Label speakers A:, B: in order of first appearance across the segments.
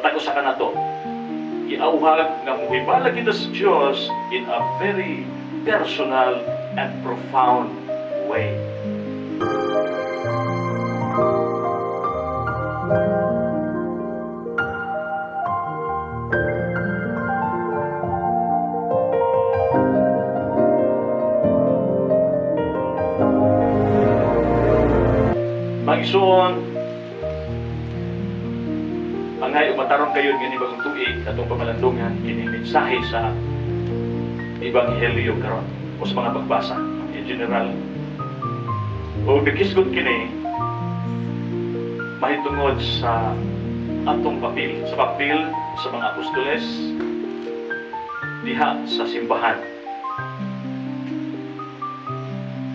A: Patag usa ka nato. Giauhag nga muhibala kita sa Dios in a very personal and profound way. Magisuon, angay umataron kayo gani bagong tuig atong pamalandungan kini mensahe sa Ebanghelyo karon o sa mga pagbasa in general. O nagkisgot kini mahitungod sa atong papel, sa mga apostoles diha sa simbahan.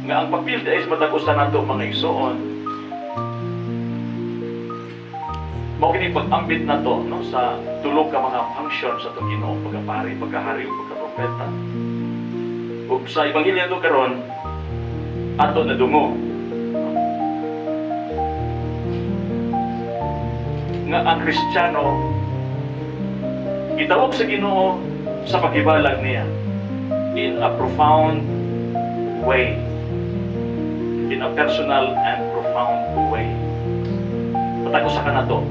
A: Nga ang papel dahil matag-usan nato mga igsoon, mao kini pag-ambit na to no, sa tulog ka mga function sa itong Ginoo, pagkapari, pagkahari, pagkaprofeta. O sa Ebanghelyo ito karon ato na dungo. Nga ang Kristiyano, gitawag sa Ginoo sa paghibalag niya in a profound way. In a personal and profound way. Patag usa ka nato.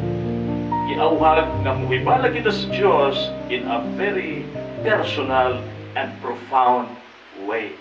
A: Giauhag nga muhibala kita sa Dios in a very personal and profound way.